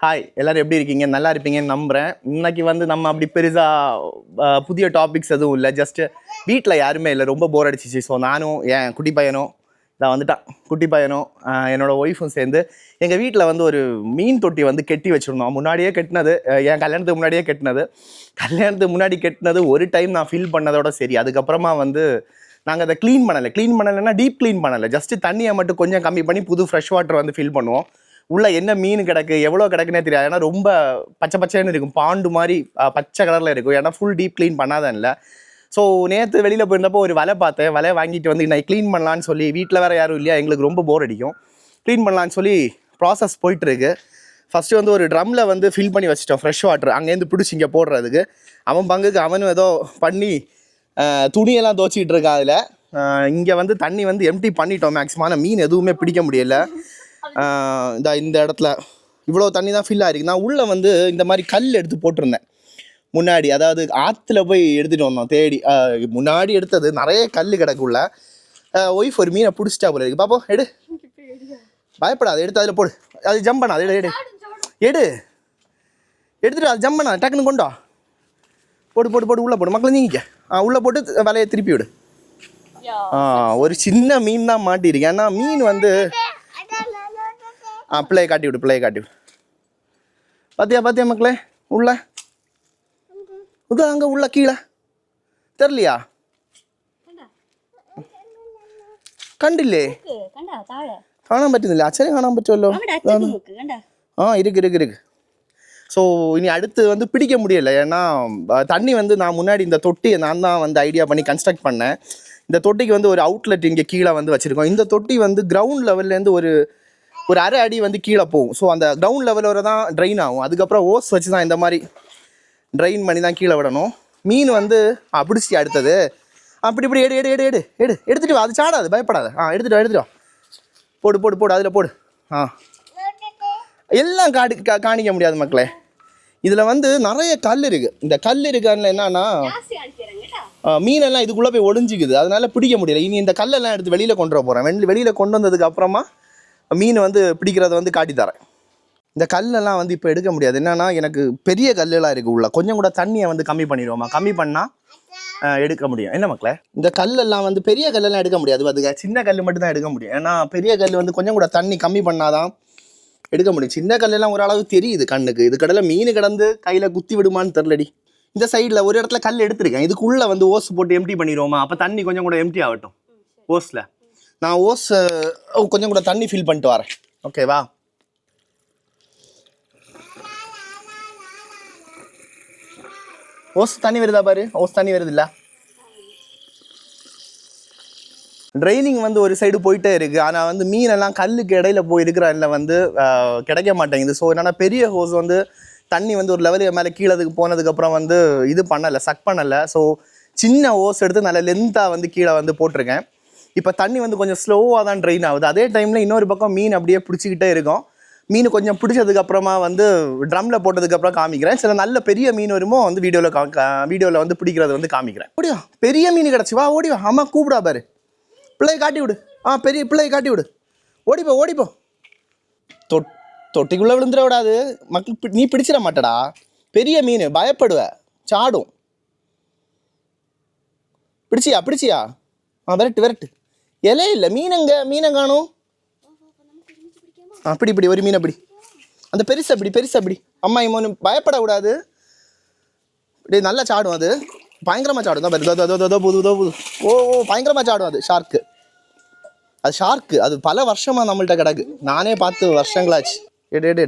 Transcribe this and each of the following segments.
Hi எல்லாரும் எப்படி இருக்கீங்க? நல்லா இருப்பீங்கன்னு நம்புகிறேன். இன்னைக்கு வந்து நம்ம அப்படி பெருசாக புதிய டாபிக்ஸ் எதுவும் இல்லை. ஜஸ்ட்டு வீட்டில் யாருமே இல்லை, ரொம்ப போர் அடிச்சிச்சு. ஸோ நானும் என் குட்டி பையனும் நான் வந்துட்டான். குட்டி பையனும் என்னோடய ஒய்ஃபும் சேர்ந்து எங்கள் வீட்டில் வந்து ஒரு மீன் தொட்டி வந்து கெட்டி வச்சுருந்தோம். முன்னாடியே கட்டினது, என் கல்யாணத்துக்கு முன்னாடியே கட்டினது. கல்யாணத்துக்கு முன்னாடி கட்டினது ஒரு டைம் நான் ஃபீல் பண்ணதோட சரி. அதுக்கப்புறமா வந்து நாங்கள் அதை க்ளீன் பண்ணலைன்னா டீப் க்ளீன் பண்ணலை. ஜஸ்ட்டு தண்ணியை மட்டும் கொஞ்சம் கம்மி பண்ணி புது ஃப்ரெஷ் வாட்டர் வந்து ஃபில் பண்ணுவோம். உள்ள என்ன மீன் கிடக்கு, எவ்வளோ கிடக்குன்னே தெரியாது. ஏன்னா ரொம்ப பச்சை பச்சைன்னு இருக்கும், பாண்டு மாதிரி பச்சை கலரில் இருக்கும். ஏன்னா ஃபுல் டீப் க்ளீன் பண்ணாதான் இல்லை. ஸோ நேற்று வெளியில் போயிருந்தப்போ ஒரு வலை பார்த்தேன். வலையை வாங்கிட்டு வந்து நான் க்ளீன் பண்ணலான்னு சொல்லி, வீட்டில் வேறு யாரும் இல்லையா, எங்களுக்கு ரொம்ப போர் அடிக்கும். க்ளீன் பண்ணலான்னு சொல்லி ப்ராசஸ் போயிட்டுருக்கு. ஃபஸ்ட்டு வந்து ஒரு ட்ரம்மில் வந்து ஃபில் பண்ணி வச்சிட்டோம் ஃப்ரெஷ் வாட்டர். அங்கேருந்து பிடிச்சி இங்கே போடுறதுக்கு அவன் பங்குக்கு அவனும் ஏதோ பண்ணி துணியெல்லாம் துவச்சிக்கிட்டு இருக்கா. அதில் இங்கே வந்து தண்ணி வந்து எம்டி பண்ணிட்டோம் மேக்ஸிமம். ஆனால் மீன் எதுவுமே பிடிக்க முடியல. இந்த இடத்துல இவ்வளோ தண்ணி தான் ஃபில் ஆகிருக்கு. நான் உள்ளே வந்து இந்த மாதிரி கல் எடுத்து போட்டிருந்தேன் முன்னாடி, அதாவது ஆற்றுல போய் எடுத்துகிட்டு வந்தோம் தேடி. முன்னாடி எடுத்தது நிறைய கல் கிடக்குள்ள. ஒய்ஃப் ஒரு மீனை பிடிச்சிட்டா போல இருக்கு. பாப்போம், எடு, பயப்படாது, எடுத்து அதில் போடு. அது ஜம்ப் பண்ணா, எடு எடு எடு எடுத்துட்டு அது ஜம்ப் பண்ணா, டக்குன்னு கொண்டா, போடு போடு போடு, உள்ளே போடு. மக்கள் நீங்க உள்ளே போட்டு வலையை திருப்பி விடு. ஒரு சின்ன மீன் தான் மாட்டிருக்கு. ஏன்னா மீன் வந்து பிள்ளையை காட்டி விடு. பார்த்தியா மக்களே, உள்ள அங்கே உள்ள கீழே தெரியலையா? கண்டில்லே, காணாம பറ്റുന്നില്ല. அச்சரே காணாம பറ്റുമല്ലോ. இருக்கு. ஸோ இனி அடுத்து வந்து பிடிக்க முடியலை. ஏன்னா தண்ணி வந்து நான் முன்னாடி இந்த தொட்டியை நான் தான் வந்து ஐடியா பண்ணி கன்ஸ்ட்ரக்ட் பண்ணேன். இந்த தொட்டிக்கு வந்து ஒரு அவுட்லெட் இங்கே கீழே வந்து வச்சுருக்கோம். இந்த தொட்டி வந்து கிரவுண்ட் லெவல்லேருந்து ஒரு அரை அடி வந்து கீழே போகும். ஸோ அந்த கிரவுண்ட் லெவலில் தான் ட்ரெயின் ஆகும். அதுக்கப்புறம் ஓஸ் வச்சு தான் இந்த மாதிரி ட்ரெயின் பண்ணி தான் கீழே விடணும். மீன் வந்து பிடிச்சி அடுத்தது அப்படி இப்படி எடுத்துகிட்டு வா. அது சாடாது, பயப்படாது. எடுத்துட்டு வா, போடு அதில் போடு. எல்லாம் காணிக்க முடியாது மக்களே. இதில் வந்து நிறைய கல் இருக்குது. இந்த கல் இருக்கான்னு என்னன்னா மீனெல்லாம் இதுக்குள்ளே போய் ஒளிஞ்சிக்குது, அதனால பிடிக்க முடியல. இனி இந்த கல்லெல்லாம் எடுத்து வெளியில் கொண்டு வர போகிறேன். வெளியில் கொண்டு வந்ததுக்கு அப்புறமா மீன் வந்து பிடிக்கிறத வந்து காட்டித்தரேன். இந்த கல்லெல்லாம் வந்து இப்போ எடுக்க முடியாது. என்னென்னா எனக்கு பெரிய கல்லெல்லாம் இருக்குது உள்ள. கொஞ்சம் கூட தண்ணியை வந்து கம்மி பண்ணிடுவோமா, கம்மி பண்ணால் எடுக்க முடியும். என்ன மக்களே, இந்த கல்லெல்லாம் வந்து பெரிய கல்லெல்லாம் எடுக்க முடியாது. அதுக்கு சின்ன கல் மட்டும் தான் எடுக்க முடியும். ஏன்னா பெரிய கல் வந்து கொஞ்சம் கூட தண்ணி கம்மி பண்ணாதான் எடுக்க முடியும். சின்ன கல்லெல்லாம் ஓரளவு தெரியுது கண்ணுக்கு. இது கடலில் மீன் கிடந்து கையில் குத்தி விடுமான்னு தெரிலடி. இந்த சைடில் ஒரு இடத்துல கல் எடுத்துருக்கேன். இதுக்குள்ளே வந்து ஓஸ் போட்டு எம்டி பண்ணிடுவோமா, அப்போ தண்ணி கொஞ்சம் கூட எம்டி ஆகட்டும். ஓஸில் நான் கொஞ்சம் கூட தண்ணி ஃபில் பண்ணிட்டு வரேன். ஓகேவா? ஓஸ் தண்ணி வருதா பாரு. ஓஸ் தண்ணி வருது இல்லை. ட்ரைனிங் வந்து ஒரு சைடு போயிட்டே இருக்குது. ஆனால் வந்து மீனெல்லாம் கல்லுக்கு இடையில போய் இருக்கிற வந்து கிடைக்க மாட்டேங்குது. ஸோ என்னன்னா பெரிய ஹோஸ் வந்து தண்ணி வந்து ஒரு லெவலுக்கு மேலே கீழதுக்கு போனதுக்கப்புறம் வந்து இது பண்ணலை, சக் பண்ணலை. ஸோ சின்ன ஓஸ் எடுத்து நல்ல லென்த்தாக வந்து கீழே வந்து போட்டிருக்கேன். இப்போ தண்ணி வந்து கொஞ்சம் ஸ்லோவாக தான் ட்ரெயின் ஆகுது. அதே டைமில் இன்னொரு பக்கம் மீன் அப்படியே பிடிச்சிக்கிட்டே இருக்கும். மீன் கொஞ்சம் பிடிச்சதுக்கப்புறமா வந்து ட்ரம்மில் போட்டதுக்கப்புறம் காமிக்கிறேன். சில நல்ல பெரிய மீன் வருமோ வந்து வீடியோவில் வந்து பிடிக்கிறது வந்து காமிக்கிறேன். ஓடிவா, பெரிய மீன் கிடச்சி, வா ஓடிவா. அம்மா கூப்பிடா பாரு, பிள்ளையை காட்டி விடு. பெரிய பிள்ளையை காட்டி விடு. ஓடிப்போ. தொட்டிக்குள்ளே விழுந்துட விடாது. மக்கள் நீ பிடிச்சிட மாட்டடா. பெரிய மீன், பயப்படுவ, சாடும். பிடிச்சியா? விரட்டு. இலையே இல்லை, மீனை காணும். அப்படி ஒரு மீன் அப்படி, அந்த பெருசு அப்படி. அம்மா இம்மோன்னு பயப்படக்கூடாது. இப்படி நல்லா சாடும். அது பயங்கரமாக சாடும். தான் புது பயங்கரமாக சாடும். அது ஷார்க்கு. அது பல வருஷமாக நம்மள்கிட்ட கிடக்கு. நானே பார்த்து வருஷங்களாச்சு. எடு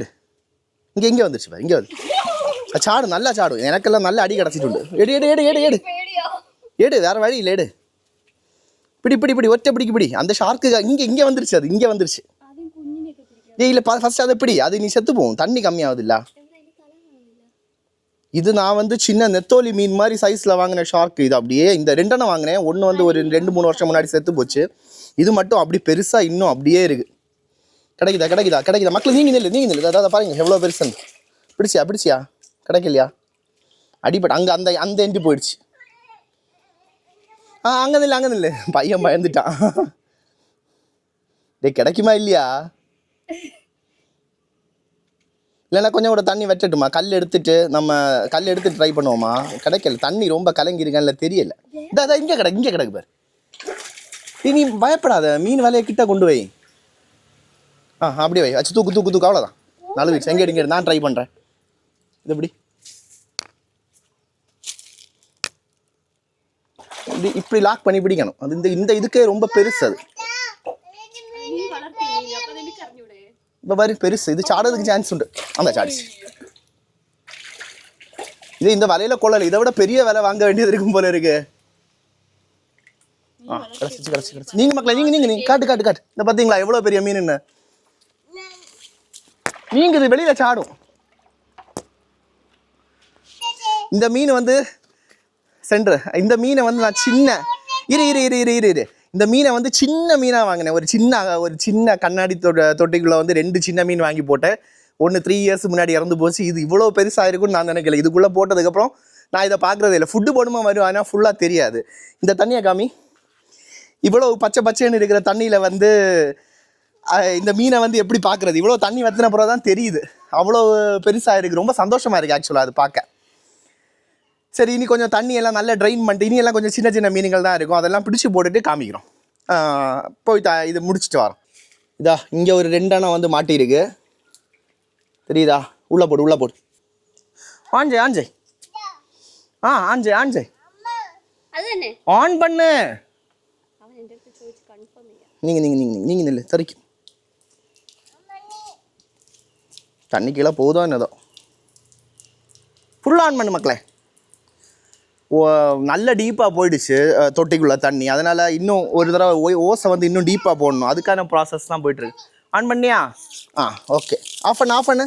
இங்கே வந்துருச்சு. இங்கே வந்து சாடும், நல்லா சாடும். எனக்கெல்லாம் நல்ல அடி கிடச்சிட்டு உண்டு. எடு வேறு வழி இல்லை. எடு, பிடி ஒற்றை பிடி. அந்த ஷார்க்கு இங்கே வந்துருச்சு. அது இங்கே வந்துருச்சு. இல்லை ஃபர்ஸ்ட் அதை பிடி. அது நீ செத்து போகும், தண்ணி கம்மியாகுது இல்லை. இது நான் வந்து சின்ன நெத்தோலி மீன் மாதிரி சைஸில் வாங்கின ஷார்க்கு. இது அப்படியே இந்த ரெண்டெண்ணம் வாங்கினேன். ஒன்று வந்து ஒரு 2-3 வருஷம் முன்னாடி செத்து போச்சு. இது மட்டும் அப்படி பெருசாக இன்னும் அப்படியே இருக்குது. கிடைக்குதா மக்கள்? நீங்க நில்லு. அதாவது பாருங்க எவ்வளோ பெருசுன்னு. பிடிச்சியா? கிடைக்கலையா? அடிப்பட்டு அங்கே அந்த எண்டி போயிடுச்சு. அங்கே நில்லு. பையன் பயந்துட்டான். கிடைக்குமா இல்லையா? இல்லைன்னா கொஞ்சம் கூட தண்ணி வெட்டட்டுமா? கல் எடுத்துட்டு ட்ரை பண்ணுவோமா? கிடைக்கல, தண்ணி ரொம்ப கலங்கிருக்கேன், இல்லை தெரியல. இதான் இங்கே கிடக்கு பாரு. நீ பயப்படாத, மீன் வலையை கிட்ட கொண்டு வை. அப்படியே வை, வச்சு தூக்கு அவ்வளோதான். நல்ல வீச்சு எங்கே நான் ட்ரை பண்ணுறேன். இது எப்படி இப்படி லாக் பண்ணி பிடிக்கணும். அது இந்த இதுக்கே ரொம்ப பெருசு. அது இப்போ பாரு பெருசு, இது சாடுறதுக்கு சான்ஸ் உண்டு. அந்த சாடிச்சு இது இந்த வலையில கொள்ளலை, இதை விட பெரிய விலை வாங்க வேண்டியது இருக்கும் போல இருக்கு. கிடச்சி நீங்க மக்களே, நீங்க காட்டு இந்த பார்த்தீங்களா எவ்வளோ பெரிய மீன். நீங்க இது வெளியில சாடும். இந்த மீன் வந்து சென்ட்ரு. இந்த மீனை வந்து நான் சின்ன இரு இந்த மீனை வந்து சின்ன மீனாக வாங்கினேன். ஒரு சின்ன கண்ணாடி தொட்டிக்குள்ளே வந்து 2 சின்ன மீன் வாங்கி போட்டேன். ஒன்று 3 இயர்ஸ் முன்னாடி இறந்து போச்சு. இது இவ்வளோ பெருசாக இருக்குன்னு நான் நினைக்கல. இதுக்குள்ளே போட்டதுக்கப்புறம் நான் இதை பார்க்குறதே இல்லை. ஃபுட்டு போடுமா வரும், ஆனால் ஃபுல்லாக தெரியாது. இந்த தண்ணியை காமி, இவ்வளோ பச்சைன்னு இருக்கிற தண்ணியில் வந்து இந்த மீனை வந்து எப்படி பார்க்குறது? இவ்வளோ தண்ணி வற்றின பிறகு தான் தெரியுது. அவ்வளோ பெருசாக இருக்குது. ரொம்ப சந்தோஷமாக இருக்குது ஆக்சுவலாக அது பார்க்க. சரி, இனி கொஞ்சம் தண்ணியெல்லாம் நல்லா ட்ரைன் பண்ணிட்டு இனியெல்லாம் கொஞ்சம் சின்ன மீன்கள் தான் இருக்கும். அதெல்லாம் பிடிச்சி போட்டுட்டு காமிக்கிறோம். போய் இது முடிச்சுட்டு வரோம். இதா இங்கே ஒரு 2 அணை வந்து மாட்டியிருக்கு, தெரியுதா? உள்ளே போடு. ஆஞ்சை ஆன் பண்ணு. நீங்க நில்லு, தரிக்கும் தண்ணி கீழே போதும் என்னதோ. ஃபுல் ஆன் பண்ணு மக்களே. நல்ல டீப்பாக போயிடுச்சு தொட்டிக்குள்ளே தண்ணி. அதனால் இன்னும் ஒரு தடவை ஓசை வந்து இன்னும் டீப்பாக போடணும். அதுக்கான ப்ராசஸ் தான் போயிட்டுருக்கு. ஆன் பண்ணியா? ஓகே. ஆஃப் பண்ணு.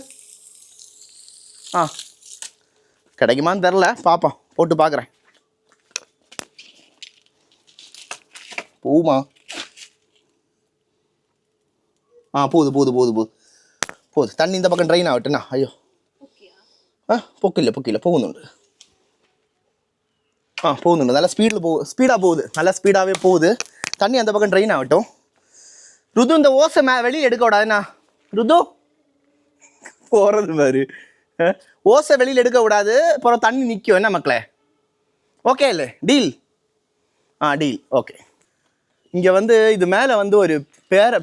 கிடைக்குமான்னு தெரில, பார்ப்போம், போட்டு பார்க்குறேன். போகுமா? போகுது. தண்ணி இந்த பக்கம் ட்ரெயின் ஆகட்டுண்ணா. ஐயோ பொக்கில்ல போகுന്നുണ്ട്. போகுதுண்டு. நல்லா ஸ்பீடாக போகுது. நல்லா ஸ்பீடாகவே போகுது. தண்ணி அந்த பக்கம் ட்ரெயின் ஆகட்டும். ருது, இந்த ஓசை வெளியே எடுக்க விடாதுண்ணா. ருது போகிறது மாதிரி ஓசை வெளியில் எடுக்க விடாது. அப்புறம் தண்ணி நிற்கும். என்ன மக்களே, ஓகே இல்லை? டீல். டீல். ஓகே. இங்கே வந்து இது மேலே வந்து ஒரு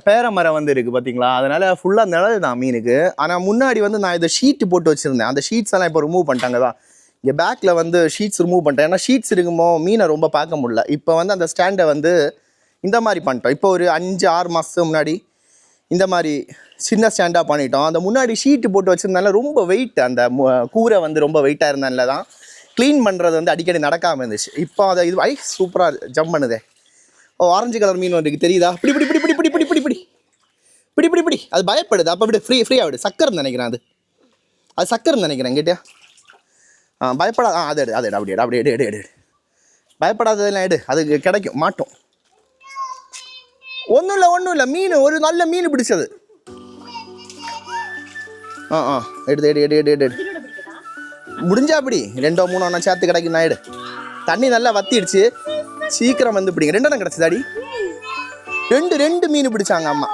பேர மரம் வந்து இருக்குது பார்த்தீங்களா? அதனால் ஃபுல்லாக நிழல் தான் மீனுக்கு. ஆனால் முன்னாடி வந்து நான் இதை ஷீட்டு போட்டு வச்சுருந்தேன். அந்த ஷீட்ஸ் எல்லாம் இப்போ ரிமூவ் பண்ணிட்டாங்க தான். இங்கே பேக்கில் வந்து ஷீட்ஸ் ரிமூவ் பண்ணிட்டேன். ஏன்னா ஷீட்ஸ் இருக்குமோ மீனை ரொம்ப பார்க்க முடியல. இப்போ வந்து அந்த ஸ்டாண்டை வந்து இந்த மாதிரி பண்ணிட்டோம். இப்போ ஒரு 5-6 மாதத்துக்கு முன்னாடி இந்த மாதிரி சின்ன ஸ்டாண்டாக பண்ணிட்டோம். அந்த முன்னாடி ஷீட்டு போட்டு வச்சுருந்தால ரொம்ப வெயிட், அந்த கூரை வந்து ரொம்ப வெயிட்டாக இருந்ததுனால தான் க்ளீன் பண்ணுறது வந்து அடிக்கடி நடக்காமல் இருந்துச்சு. இப்போ அதை இது சூப்பராக ஜம்ப் பண்ணுதே. ஆரஞ்சு கலர் மீன் வந்து தெரியுதா? பிடி. அது பயப்படுது. அப்போ விடு, ஃப்ரீயாக விடு. சக்கரம் நினைக்கிறேன். அது சக்கரம் நினைக்கிறேன். கேட்டியா? பயப்படாத. அது அப்படியே எடு. பயப்படாததெல்லாம் எடு, அது கிடைக்கும், மாட்டோம். ஒன்றும் இல்லை. மீன், ஒரு நல்ல மீன் பிடிச்சது. எடு. முடிஞ்சா அப்படி 2-3 ஒன்றா சேர்த்து கிடைக்கும். நான் எடு. தண்ணி நல்லா வத்திடுச்சு, சீக்கிரம் வந்து பிடிங்க. 2 எண்ணம் கிடச்சிதாடி. 2 மீன் பிடிச்சாங்க அம்மா.